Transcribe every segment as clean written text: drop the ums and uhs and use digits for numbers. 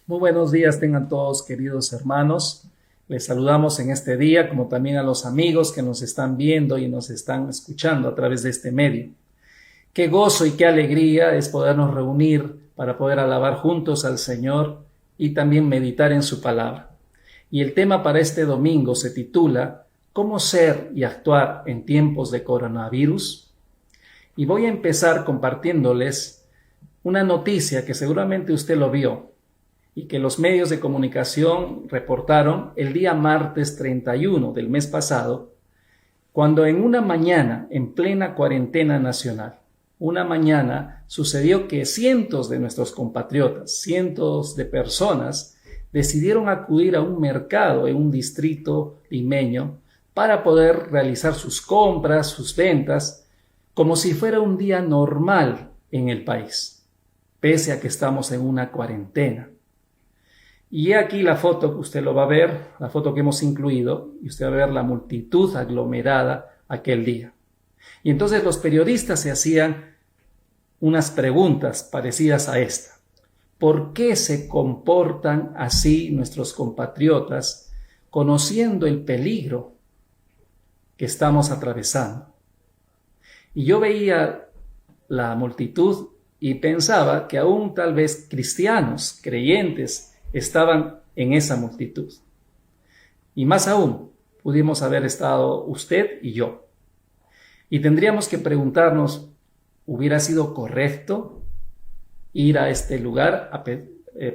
Muy buenos días tengan todos, queridos hermanos. Les saludamos en este día, como también a los amigos que nos están viendo y nos están escuchando a través de este medio. Qué gozo y qué alegría es podernos reunir para poder alabar juntos al Señor y también meditar en su palabra. Y el tema para este domingo se titula ¿Cómo ser y actuar en tiempos de coronavirus? Y voy a empezar compartiéndoles una noticia que seguramente usted lo vio y que los medios de comunicación reportaron el día martes 31 del mes pasado, cuando en una mañana, en plena cuarentena nacional, una mañana sucedió que cientos de nuestros compatriotas, cientos de personas, decidieron acudir a un mercado en un distrito limeño para poder realizar sus compras, sus ventas, como si fuera un día normal en el país, pese a que estamos en una cuarentena. Y aquí la foto que usted lo va a ver, la foto que hemos incluido, y usted va a ver la multitud aglomerada aquel día. Y entonces los periodistas se hacían unas preguntas parecidas a esta. ¿Por qué se comportan así nuestros compatriotas, conociendo el peligro que estamos atravesando? Y yo veía la multitud y pensaba que aún tal vez cristianos, creyentes, estaban en esa multitud. Y más aún, pudimos haber estado usted y yo. Y tendríamos que preguntarnos, ¿hubiera sido correcto ir a este lugar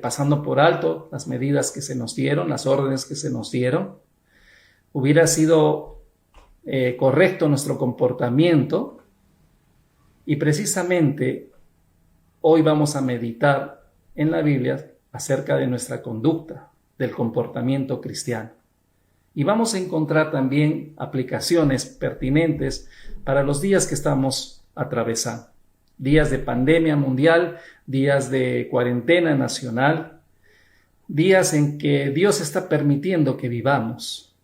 pasando por alto las medidas que se nos dieron, las órdenes que se nos dieron? ¿Hubiera sido correcto nuestro comportamiento? Y precisamente hoy vamos a meditar en la Biblia acerca de nuestra conducta, del comportamiento cristiano. Y vamos a encontrar también aplicaciones pertinentes para los días que estamos atravesando. Días de pandemia mundial, días de cuarentena nacional, días en que Dios está permitiendo que vivamos,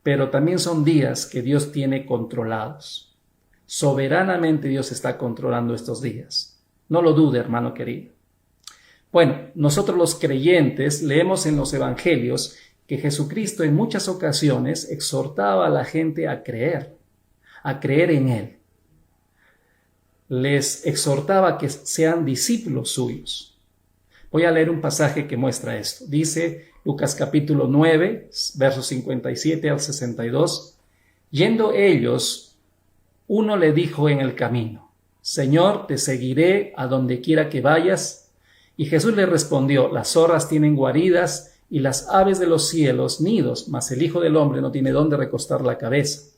pero también son días que Dios tiene controlados. Soberanamente Dios está controlando estos días. No lo dude, hermano querido. Bueno, nosotros los creyentes leemos en los evangelios que Jesucristo en muchas ocasiones exhortaba a la gente a creer en Él. Les exhortaba que sean discípulos suyos. Voy a leer un pasaje que muestra esto. Dice Lucas capítulo 9, versos 57 al 62. Yendo ellos, uno le dijo en el camino, Señor, te seguiré a donde quiera que vayas. Y Jesús le respondió, las zorras tienen guaridas y las aves de los cielos nidos, mas el Hijo del Hombre no tiene dónde recostar la cabeza.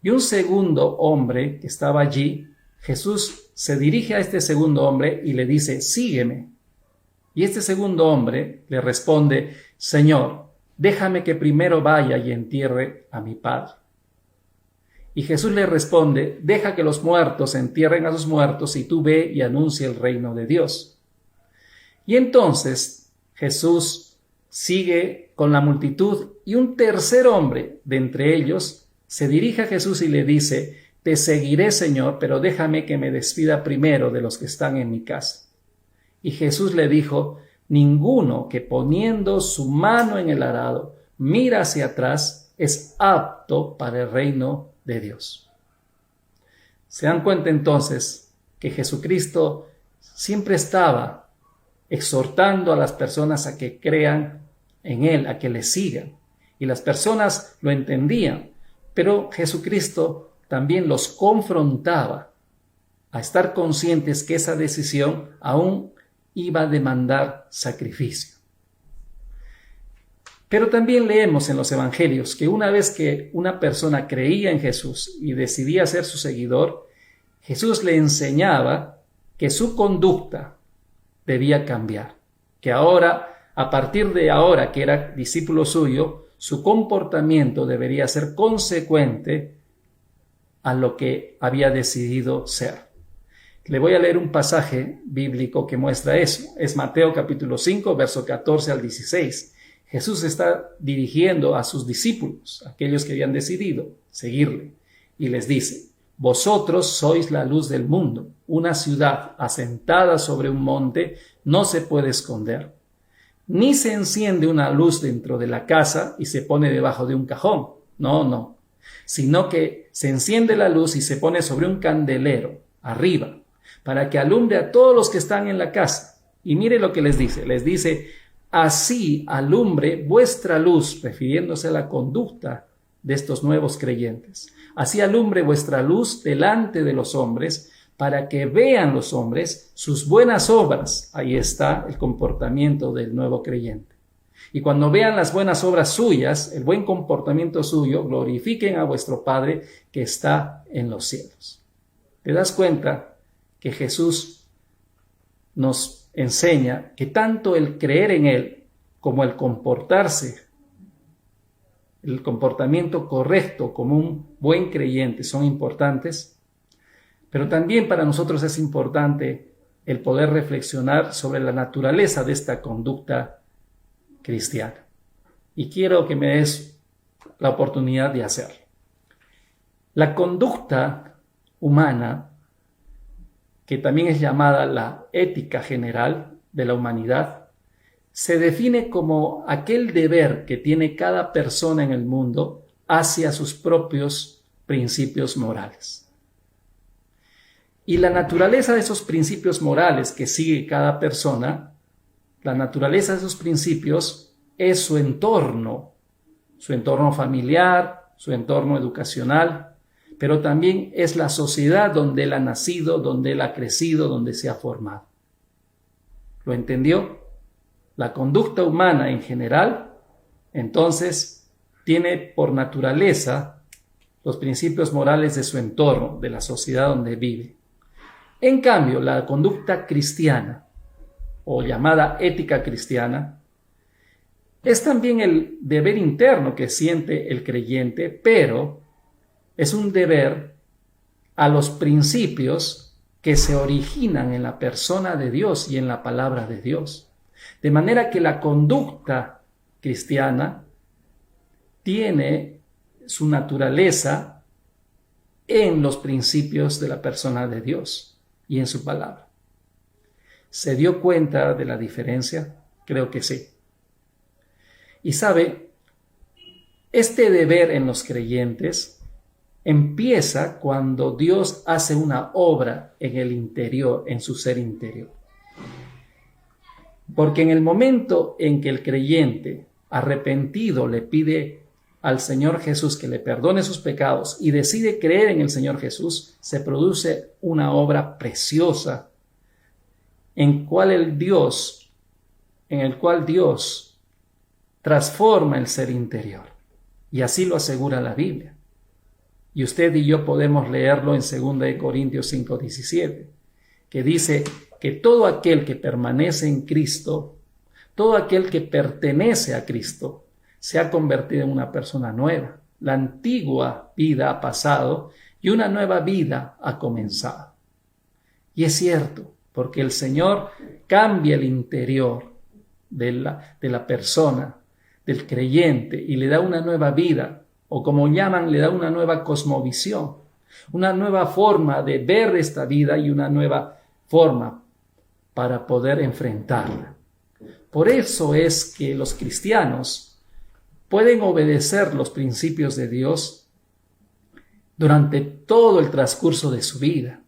Y un segundo hombre que estaba allí, Jesús se dirige a este segundo hombre y le dice, sígueme. Y este segundo hombre le responde, Señor, déjame que primero vaya y entierre a mi padre. Y Jesús le responde, deja que los muertos entierren a sus muertos y tú ve y anuncia el reino de Dios. Y entonces Jesús sigue con la multitud y un tercer hombre de entre ellos se dirige a Jesús y le dice, te seguiré, Señor, pero déjame que me despida primero de los que están en mi casa. Y Jesús le dijo, ninguno que poniendo su mano en el arado mira hacia atrás es apto para el reino de Dios. ¿Se dan cuenta entonces que Jesucristo siempre estaba exhortando a las personas a que crean en Él, a que le sigan? Y las personas lo entendían, pero Jesucristo también los confrontaba a estar conscientes que esa decisión aún iba a demandar sacrificio. Pero también leemos en los evangelios que una vez que una persona creía en Jesús y decidía ser su seguidor, Jesús le enseñaba que su conducta debía cambiar, que ahora, a partir de ahora que era discípulo suyo, su comportamiento debería ser consecuente a lo que había decidido ser. Le voy a leer un pasaje bíblico que muestra eso. Es Mateo capítulo 5, verso 14 al 16. Jesús está dirigiendo a sus discípulos, aquellos que habían decidido seguirle, y les dice, vosotros sois la luz del mundo. Una ciudad asentada sobre un monte no se puede esconder. ni se enciende una luz dentro de la casa y se pone debajo de un cajón. No, no. Sino que se enciende la luz y se pone sobre un candelero arriba para que alumbre a todos los que están en la casa. Y mire lo que les dice, así alumbre vuestra luz, refiriéndose a la conducta de estos nuevos creyentes. Así alumbre vuestra luz delante de los hombres, para que vean los hombres sus buenas obras. Ahí está el comportamiento del nuevo creyente. Y cuando vean las buenas obras suyas, el buen comportamiento suyo, glorifiquen a vuestro Padre que está en los cielos. ¿Te das cuenta que Jesús nos enseña que tanto el creer en Él como el comportarse, el comportamiento correcto como un buen creyente son importantes? Pero también para nosotros es importante el poder reflexionar sobre la naturaleza de esta conducta cristiana. Y quiero que me des la oportunidad de hacerlo. La conducta humana, que también es llamada la ética general de la humanidad, se define como aquel deber que tiene cada persona en el mundo hacia sus propios principios morales. Y la naturaleza de esos principios morales que sigue cada persona, la naturaleza de esos principios es su entorno familiar, su entorno educacional, pero también es la sociedad donde él ha nacido, donde él ha crecido, donde se ha formado. ¿Lo entendió? La conducta humana en general, entonces, tiene por naturaleza los principios morales de su entorno, de la sociedad donde vive. En cambio, la conducta cristiana, o llamada ética cristiana, es también el deber interno que siente el creyente, pero es un deber a los principios que se originan en la persona de Dios y en la palabra de Dios. De manera que la conducta cristiana tiene su naturaleza en los principios de la persona de Dios y en su palabra. ¿Se dio cuenta de la diferencia? Creo que sí. Y sabe, este deber en los creyentes empieza cuando Dios hace una obra en el interior, en su ser interior. Porque en el momento en que el creyente arrepentido le pide al Señor Jesús que le perdone sus pecados y decide creer en el Señor Jesús, se produce una obra preciosa en el cual Dios transforma el ser interior. Y así lo asegura la Biblia. Y usted y yo podemos leerlo en 2 Corintios 5:17, que dice que todo aquel que permanece en Cristo, todo aquel que pertenece a Cristo, se ha convertido en una persona nueva. La antigua vida ha pasado y una nueva vida ha comenzado. Y es cierto, porque el Señor cambia el interior de la persona, del creyente, y le da una nueva vida, o como llaman, le da una nueva cosmovisión, una nueva forma de ver esta vida y una nueva forma para poder enfrentarla. Por eso es que los cristianos pueden obedecer los principios de Dios durante todo el transcurso de su vida.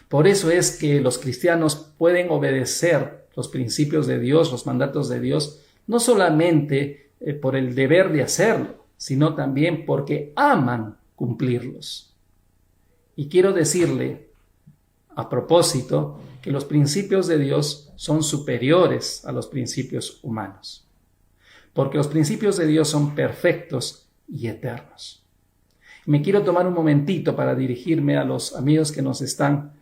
Por eso es que los cristianos pueden obedecer los principios de Dios, los mandatos de Dios, no solamente por el deber de hacerlo, sino también porque aman cumplirlos. Y quiero decirle, a propósito, que los principios de Dios son superiores a los principios humanos, porque los principios de Dios son perfectos y eternos. Me quiero tomar un momentito para dirigirme a los amigos que nos están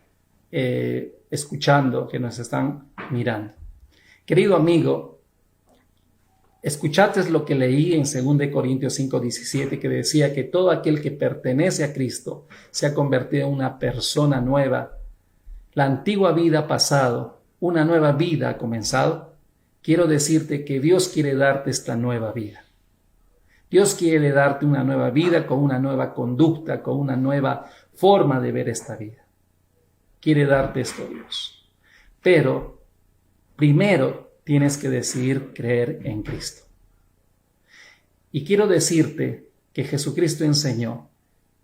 escuchando, que nos están mirando. Querido amigo, escuchaste lo que leí en 2 Corintios 5:17, que decía que todo aquel que pertenece a Cristo se ha convertido en una persona nueva. La antigua vida ha pasado, una nueva vida ha comenzado. Quiero decirte que Dios quiere darte esta nueva vida. Dios quiere darte una nueva vida con una nueva conducta, con una nueva forma de ver esta vida. Quiere darte esto, Dios. Pero primero tienes que decidir creer en Cristo. Y quiero decirte que Jesucristo enseñó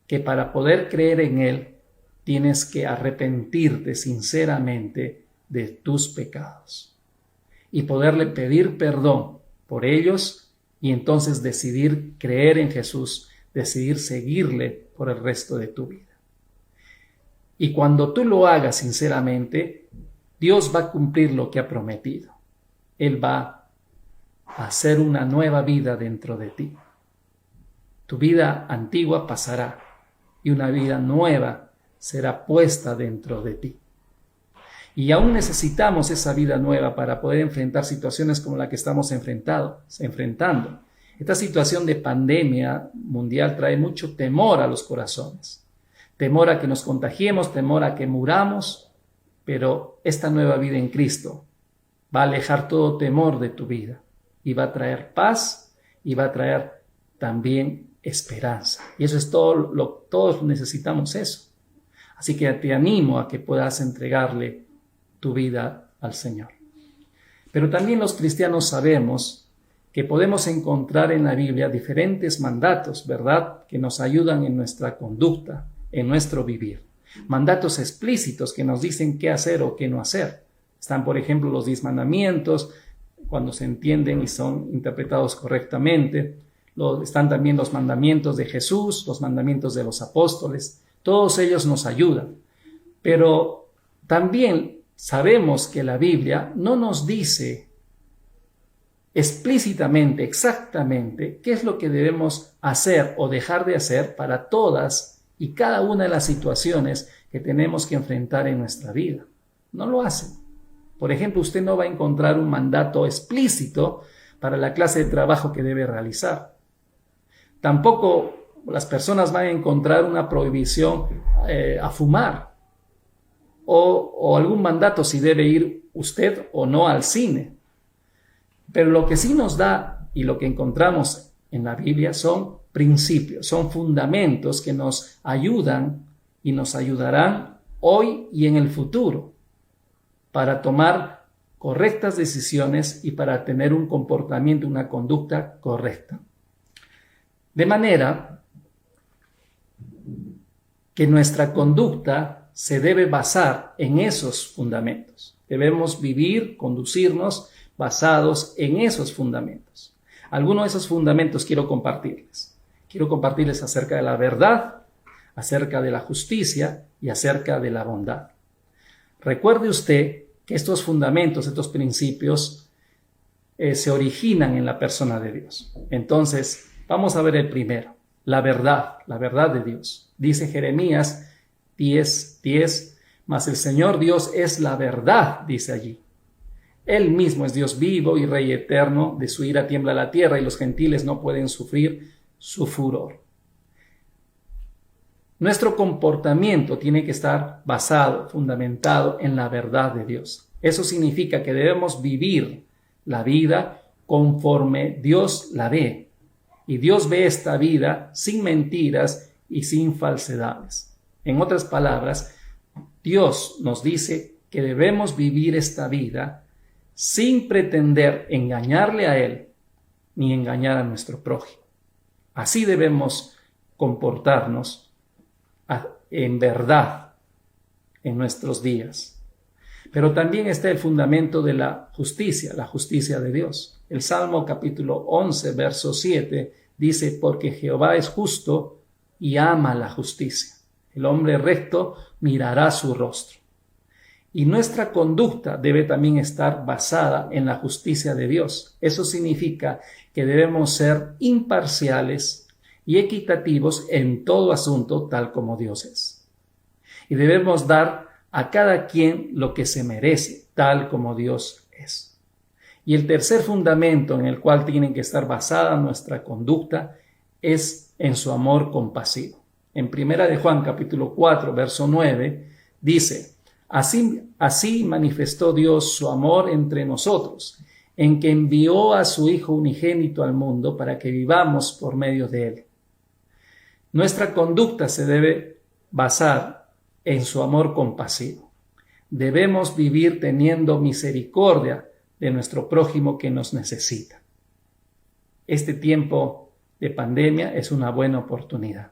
que para poder creer en Él, tienes que arrepentirte sinceramente de tus pecados y poderle pedir perdón por ellos y entonces decidir creer en Jesús, decidir seguirle por el resto de tu vida. Y cuando tú lo hagas sinceramente, Dios va a cumplir lo que ha prometido. Él va a hacer una nueva vida dentro de ti. Tu vida antigua pasará y una vida nueva será puesta dentro de ti. Y aún necesitamos esa vida nueva para poder enfrentar situaciones como la que estamos enfrentando. Esta situación de pandemia mundial trae mucho temor a los corazones. Temor a que nos contagiemos, temor a que muramos, pero esta nueva vida en Cristo va a alejar todo temor de tu vida y va a traer paz y va a traer también esperanza. Y eso es todos necesitamos eso. Así que te animo a que puedas entregarle tu vida al Señor. Pero también los cristianos sabemos que podemos encontrar en la Biblia diferentes mandatos, ¿verdad?, que nos ayudan en nuestra conducta, en nuestro vivir. Mandatos explícitos que nos dicen qué hacer o qué no hacer. Están, por ejemplo, los 10 mandamientos, cuando se entienden y son interpretados correctamente. Están también los mandamientos de Jesús, los mandamientos de los apóstoles. Todos ellos nos ayudan, pero también sabemos que la Biblia no nos dice explícitamente, exactamente, qué es lo que debemos hacer o dejar de hacer para todas y cada una de las situaciones que tenemos que enfrentar en nuestra vida. No lo hace. Por ejemplo, usted no va a encontrar un mandato explícito para la clase de trabajo que debe realizar. Tampoco las personas van a encontrar una prohibición a fumar o algún mandato si debe ir usted o no al cine. Pero lo que sí nos da y lo que encontramos en la Biblia son principios, son fundamentos que nos ayudan y nos ayudarán hoy y en el futuro para tomar correctas decisiones y para tener un comportamiento, una conducta correcta. De manera que nuestra conducta se debe basar en esos fundamentos. Debemos vivir, conducirnos basados en esos fundamentos. Algunos de esos fundamentos quiero compartirles. Quiero compartirles acerca de la verdad, acerca de la justicia y acerca de la bondad. Recuerde usted que estos fundamentos, estos principios, se originan en la persona de Dios. Entonces, vamos a ver el primero. La verdad de Dios. Dice Jeremías 10:10, mas el Señor Dios es la verdad, dice allí. Él mismo es Dios vivo y Rey eterno, de su ira tiembla la tierra y los gentiles no pueden sufrir su furor. Nuestro comportamiento tiene que estar basado, fundamentado en la verdad de Dios. Eso significa que debemos vivir la vida conforme Dios la ve. Y Dios ve esta vida sin mentiras y sin falsedades. En otras palabras, Dios nos dice que debemos vivir esta vida sin pretender engañarle a Él ni engañar a nuestro prójimo. Así debemos comportarnos en verdad en nuestros días. Pero también está el fundamento de la justicia de Dios. El Salmo capítulo 11, verso 7 dice, porque Jehová es justo y ama la justicia. El hombre recto mirará su rostro. Y nuestra conducta debe también estar basada en la justicia de Dios. Eso significa que debemos ser imparciales y equitativos en todo asunto tal como Dios es. Y debemos dar a cada quien lo que se merece, tal como Dios es. Y el tercer fundamento en el cual tiene que estar basada nuestra conducta es en su amor compasivo. En 1 de Juan capítulo 4, verso 9, dice, así manifestó Dios su amor entre nosotros, en que envió a su Hijo unigénito al mundo para que vivamos por medio de Él. Nuestra conducta se debe basar en su amor compasivo. Debemos vivir teniendo misericordia de nuestro prójimo que nos necesita. Este tiempo de pandemia es una buena oportunidad.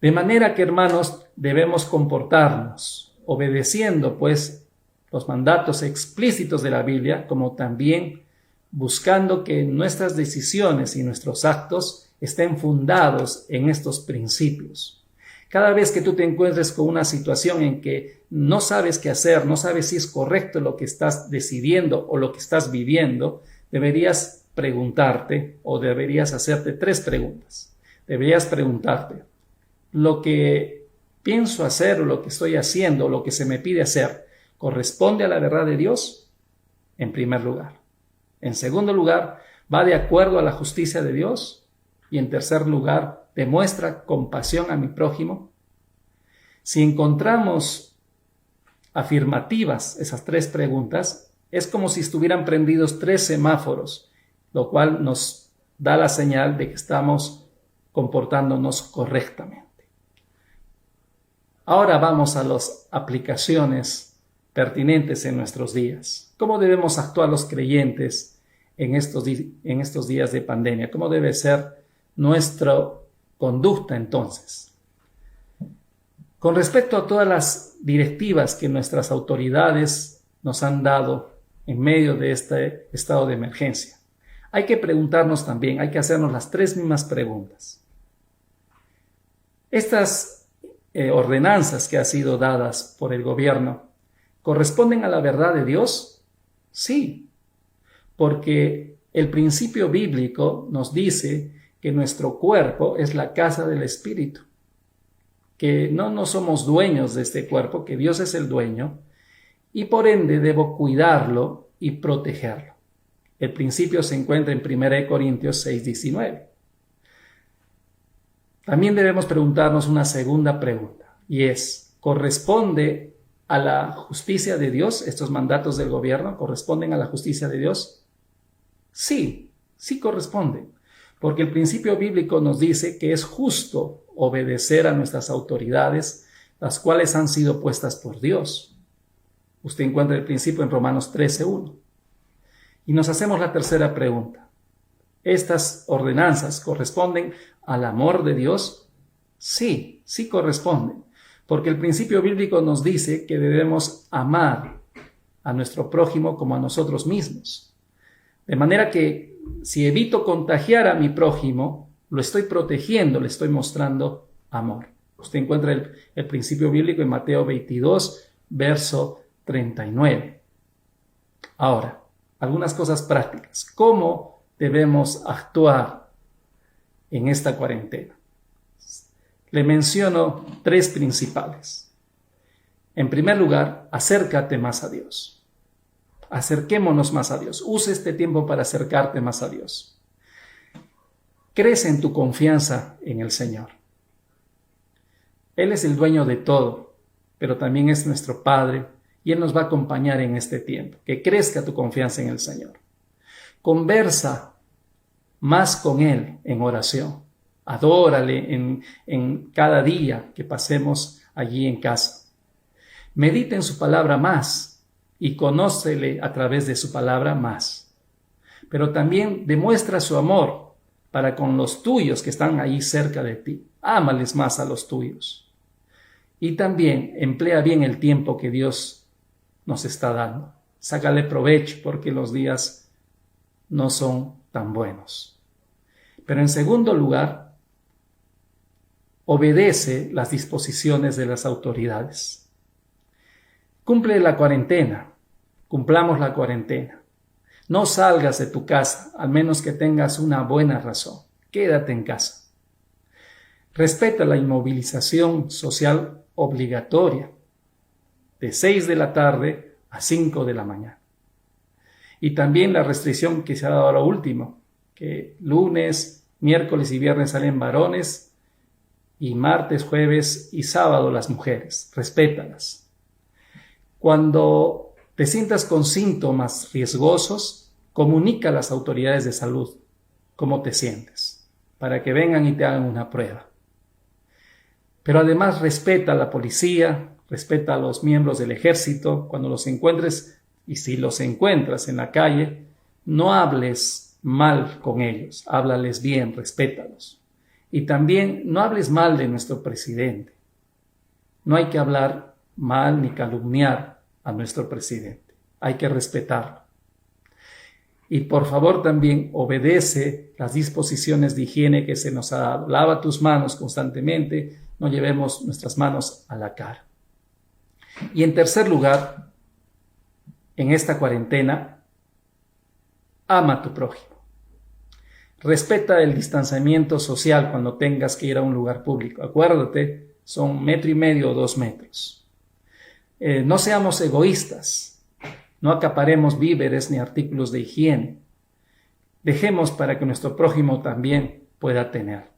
De manera que, hermanos, debemos comportarnos obedeciendo, pues, los mandatos explícitos de la Biblia, como también buscando que nuestras decisiones y nuestros actos estén fundados en estos principios. Cada vez que tú te encuentres con una situación en que no sabes qué hacer, no sabes si es correcto lo que estás decidiendo o lo que estás viviendo, deberías preguntarte o deberías hacerte 3 preguntas. Deberías preguntarte, ¿lo que pienso hacer o lo que estoy haciendo o lo que se me pide hacer corresponde a la verdad de Dios? En primer lugar. En segundo lugar, ¿va de acuerdo a la justicia de Dios? Y en tercer lugar, ¿demuestra compasión a mi prójimo? Si encontramos afirmativas esas 3 preguntas, es como si estuvieran prendidos 3 semáforos, lo cual nos da la señal de que estamos comportándonos correctamente. Ahora vamos a las aplicaciones pertinentes en nuestros días. ¿Cómo debemos actuar los creyentes en estos días de pandemia? ¿Cómo debe ser nuestra conducta entonces? Con respecto a todas las directivas que nuestras autoridades nos han dado en medio de este estado de emergencia, hay que preguntarnos también, hay que hacernos las 3 mismas preguntas. Estas ordenanzas que han sido dadas por el gobierno, ¿corresponden a la verdad de Dios? Sí, porque el principio bíblico nos dice que nuestro cuerpo es la casa del Espíritu, que no somos dueños de este cuerpo, que Dios es el dueño, y por ende debo cuidarlo y protegerlo. El principio se encuentra en 1 Corintios 6:19. También debemos preguntarnos una segunda pregunta, y es, ¿corresponde a la justicia de Dios estos mandatos del gobierno? ¿Corresponden a la justicia de Dios? Sí, sí corresponden, porque el principio bíblico nos dice que es justo obedecer a nuestras autoridades, las cuales han sido puestas por Dios. Usted encuentra el principio en Romanos 13:1. Y nos hacemos la tercera pregunta. ¿Estas ordenanzas corresponden al amor de Dios? Sí, sí corresponden, porque el principio bíblico nos dice que debemos amar a nuestro prójimo como a nosotros mismos. De manera que si evito contagiar a mi prójimo, lo estoy protegiendo, le estoy mostrando amor. Usted encuentra el principio bíblico en Mateo 22, verso 39. Ahora, algunas cosas prácticas. ¿Cómo debemos actuar en esta cuarentena? Le menciono 3 principales. En primer lugar, acércate más a Dios. Acerquémonos más a Dios. Use este tiempo para acercarte más a Dios. Crece en tu confianza en el Señor. Él es el dueño de todo, pero también es nuestro Padre y Él nos va a acompañar en este tiempo. Que crezca tu confianza en el Señor. Conversa más con Él en oración. Adórale en cada día que pasemos allí en casa. Medita en su palabra más y conócele a través de su palabra más. Pero también demuestra su amor para con los tuyos que están ahí cerca de ti. Ámales más a los tuyos. Y también emplea bien el tiempo que Dios nos está dando. Sácale provecho porque los días no son tan buenos. Pero en segundo lugar, obedece las disposiciones de las autoridades. Cumple la cuarentena. Cumplamos la cuarentena. No salgas de tu casa, al menos que tengas una buena razón. Quédate en casa. Respeta la inmovilización social obligatoria de 6 de la tarde a 5 de la mañana. Y también la restricción que se ha dado ahora último, que lunes, miércoles y viernes salen varones y martes, jueves y sábado las mujeres. Respétalas. Cuando te sientas con síntomas riesgosos, comunica a las autoridades de salud cómo te sientes, para que vengan y te hagan una prueba. Pero además respeta a la policía, respeta a los miembros del ejército. Cuando los encuentres Y si los encuentras en la calle, no hables mal con ellos, háblales bien, respétalos. Y también no hables mal de nuestro presidente. No hay que hablar mal ni calumniar a nuestro presidente. Hay que respetarlo. Y por favor también obedece las disposiciones de higiene que se nos ha dado. Lava tus manos constantemente, no llevemos nuestras manos a la cara. Y en tercer lugar, en esta cuarentena, ama a tu prójimo. Respeta el distanciamiento social cuando tengas que ir a un lugar público. Acuérdate, son 1,5 metros o 2 metros. No seamos egoístas. No acaparemos víveres ni artículos de higiene. Dejemos para que nuestro prójimo también pueda tener.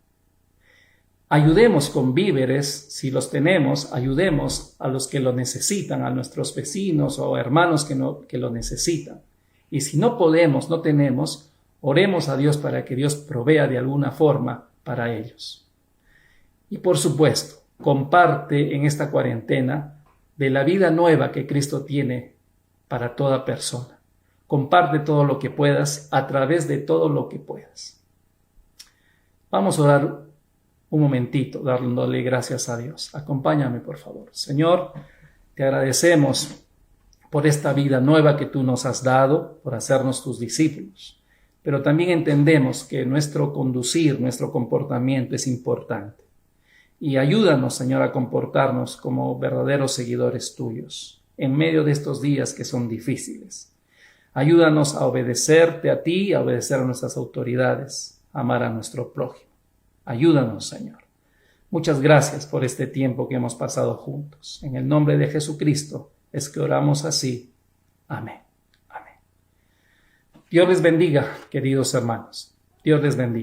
Ayudemos con víveres, si los tenemos, ayudemos a los que lo necesitan, a nuestros vecinos o hermanos que lo necesitan. Y si no podemos, no tenemos, oremos a Dios para que Dios provea de alguna forma para ellos. Y por supuesto, comparte en esta cuarentena de la vida nueva que Cristo tiene para toda persona. Comparte todo lo que puedas a través de todo lo que puedas. Vamos a orar un momentito, dándole gracias a Dios. Acompáñame, por favor. Señor, te agradecemos por esta vida nueva que tú nos has dado, por hacernos tus discípulos. Pero también entendemos que nuestro conducir, nuestro comportamiento es importante. Y ayúdanos, Señor, a comportarnos como verdaderos seguidores tuyos en medio de estos días que son difíciles. Ayúdanos a obedecerte a ti, a obedecer a nuestras autoridades, a amar a nuestro prójimo. Ayúdanos, Señor. Muchas gracias por este tiempo que hemos pasado juntos. En el nombre de Jesucristo es que oramos así. Amén. Amén. Dios les bendiga, queridos hermanos. Dios les bendiga.